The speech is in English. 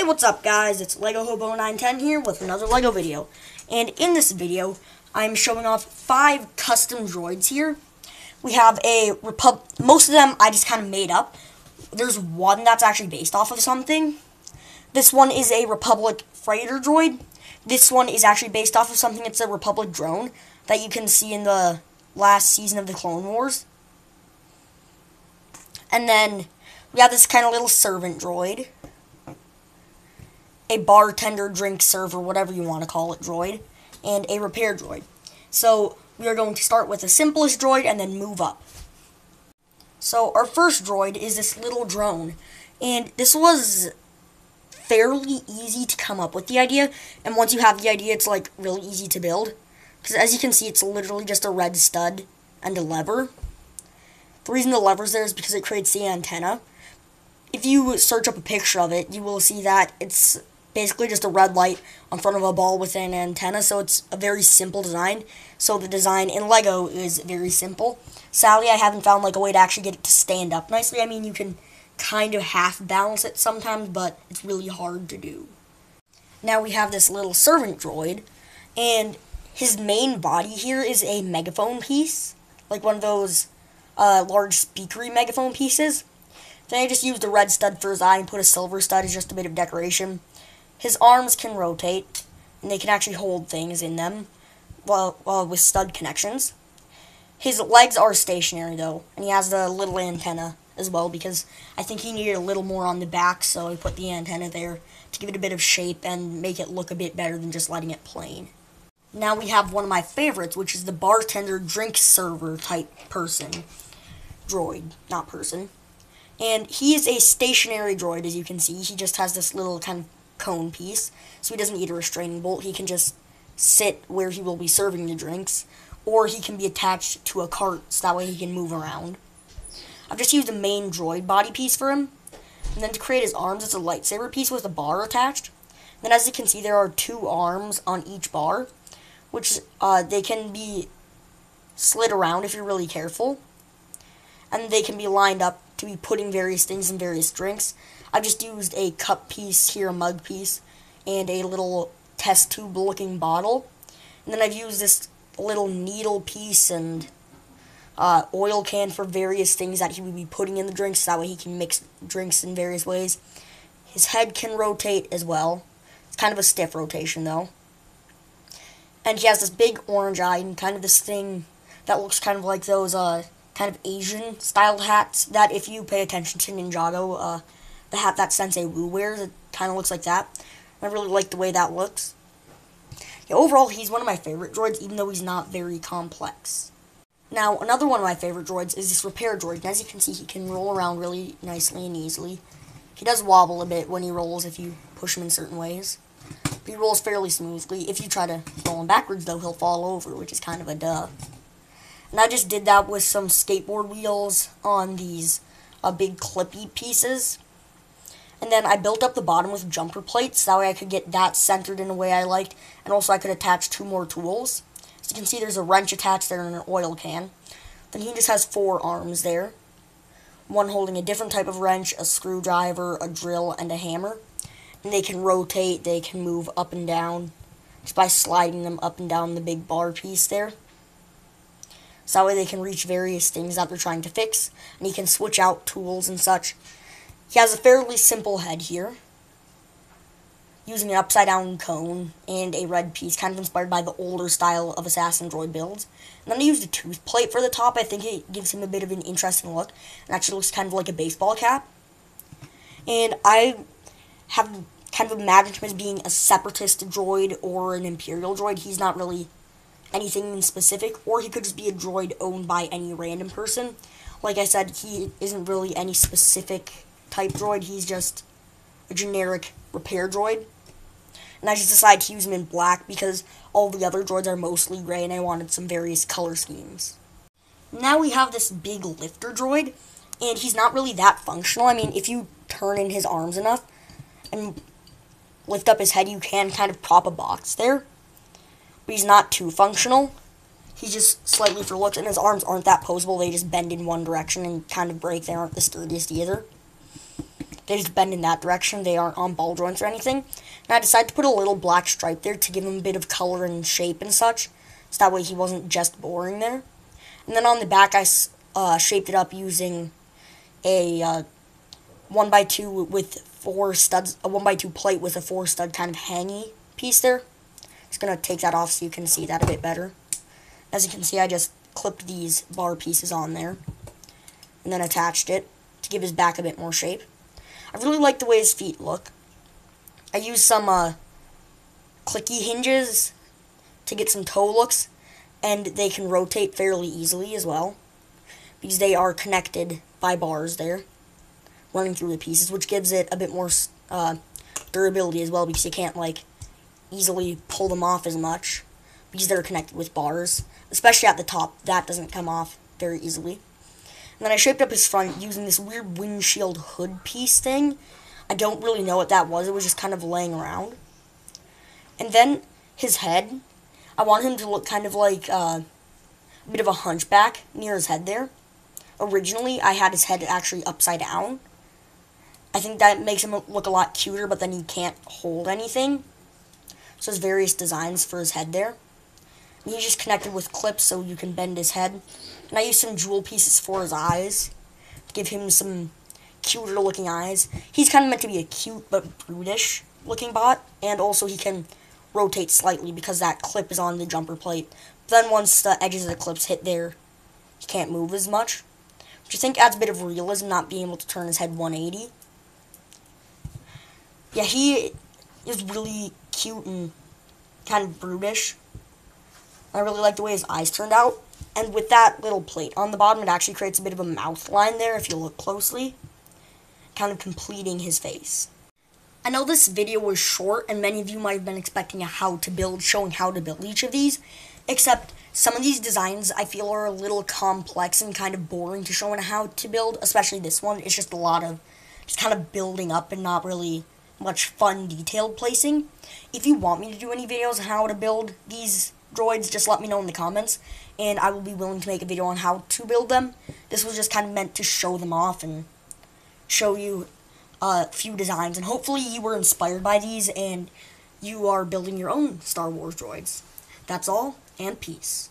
what's up guys, it's Lego Hobo 910 here with another Lego video. And in this video, I'm showing off 5 custom droids here. We have most of them I just kind of made up. There's one that's actually based off of something. This one is a Republic freighter droid. This one is actually based off of something. It's a Republic drone that you can see in the last season of the Clone Wars. And then we have this kind of little servant droid. A bartender, drink server, whatever you want to call it, droid. And a repair droid. So we are going to start with the simplest droid and then move up. So our first droid is this little drone. And this was fairly easy to come up with the idea. And once you have the idea, it's like really easy to build. Because as you can see, it's literally just a red stud and a lever. The reason the lever's there is because it creates the antenna. If you search up a picture of it, you will see that it's basically just a red light on front of a ball with an antenna, so it's a very simple design. So the design in Lego is very simple. Sadly, I haven't found like a way to actually get it to stand up nicely. I mean, you can kind of half balance it sometimes, but it's really hard to do. Now we have this little servant droid, and his main body here is a megaphone piece, like one of those large speakery megaphone pieces. Then I just used a red stud for his eye and put a silver stud as just a bit of decoration. His arms can rotate, and they can actually hold things in them, with stud connections. His legs are stationary, though, and he has the little antenna as well, because I think he needed a little more on the back, so I put the antenna there to give it a bit of shape and make it look a bit better than just letting it plain. Now we have one of my favorites, which is the bartender, drink server type person. Droid, not person. And he is a stationary droid, as you can see. He just has this little kind of cone piece, so he doesn't need a restraining bolt. He can just sit where he will be serving the drinks, or he can be attached to a cart, so that way he can move around. I've just used a main droid body piece for him, and then to create his arms, it's a lightsaber piece with a bar attached. Then as you can see, there are 2 arms on each bar, which they can be slid around if you're really careful, and they can be lined up to be putting various things in various drinks. I've just used a cup piece here, a mug piece, and a little test tube looking bottle. And then I've used this little needle piece and oil can for various things that he would be putting in the drinks, so that way he can mix drinks in various ways. His head can rotate as well. It's kind of a stiff rotation though. And he has this big orange eye and kind of this thing that looks kind of like those kind of Asian style hats that, if you pay attention to Ninjago, the hat that Sensei Wu wears, it kind of looks like that. I really like the way that looks. Yeah, overall, he's one of my favorite droids, even though he's not very complex. Now, another one of my favorite droids is this repair droid. And as you can see, he can roll around really nicely and easily. He does wobble a bit when he rolls if you push him in certain ways. But he rolls fairly smoothly. If you try to roll him backwards, though, he'll fall over, which is kind of a duh. And I just did that with some skateboard wheels on these big clippy pieces. And then I built up the bottom with jumper plates, that way I could get that centered in a way I liked. And also I could attach 2 more tools. As you can see, there's a wrench attached there and an oil can. Then he just has 4 arms there. One holding a different type of wrench, a screwdriver, a drill, and a hammer. And they can rotate, they can move up and down, just by sliding them up and down the big bar piece there. So that way they can reach various things that they're trying to fix, and he can switch out tools and such. He has a fairly simple head here, using an upside-down cone and a red piece, kind of inspired by the older style of assassin droid builds. And then I used a tooth plate for the top. I think it gives him a bit of an interesting look, and actually looks kind of like a baseball cap. And I have kind of imagined him as being a separatist droid or an imperial droid. He's not really anything in specific, or he could just be a droid owned by any random person. Like I said, he isn't really any specific type droid, he's just a generic repair droid. And I just decided to use him in black because all the other droids are mostly gray and I wanted some various color schemes. Now we have this big lifter droid, and he's not really that functional. I mean, if you turn in his arms enough and lift up his head, you can kind of prop a box there. But he's not too functional. He's just slightly for looks, and his arms aren't that posable. They just bend in one direction and kind of break. They aren't the sturdiest either. They just bend in that direction. They aren't on ball joints or anything. And I decided to put a little black stripe there to give him a bit of color and shape and such. So that way he wasn't just boring there. And then on the back, I shaped it up using a 1x2 with 4 studs, a 1x2 plate with a 4 stud kind of hangy piece there. Just going to take that off so you can see that a bit better. As you can see, I just clipped these bar pieces on there and then attached it to give his back a bit more shape. I really like the way his feet look. I used some clicky hinges to get some toe looks, and they can rotate fairly easily as well because they are connected by bars there running through the pieces, which gives it a bit more durability as well because you can't like easily pull them off as much because they're connected with bars, especially at the top. That doesn't come off very easily. And then I shaped up his front using this weird windshield hood piece thing. I don't really know what that was. It was just kind of laying around. And then his head, I want him to look kind of like a bit of a hunchback near his head there. Originally, I had his head actually upside down. I think that makes him look a lot cuter, but then he can't hold anything. So there's various designs for his head there. And he's just connected with clips so you can bend his head. And I used some jewel pieces for his eyes to give him some cuter looking eyes. He's kind of meant to be a cute but brutish looking bot. And also he can rotate slightly because that clip is on the jumper plate. But then once the edges of the clips hit there, he can't move as much. Which I think adds a bit of realism, not being able to turn his head 180. Yeah, he is really cute and kind of brutish. I really like the way his eyes turned out. And with that little plate on the bottom, it actually creates a bit of a mouth line there if you look closely, kind of completing his face. I know this video was short, and many of you might have been expecting a how to build, showing how to build each of these, except some of these designs I feel are a little complex and kind of boring to show in a how to build, especially this one. It's just a lot of just kind of building up and not really much fun detailed placing. If you want me to do any videos on how to build these droids, just let me know in the comments, and I will be willing to make a video on how to build them. This was just kind of meant to show them off and show you a few designs, and hopefully you were inspired by these and you are building your own Star Wars droids. That's all, and peace.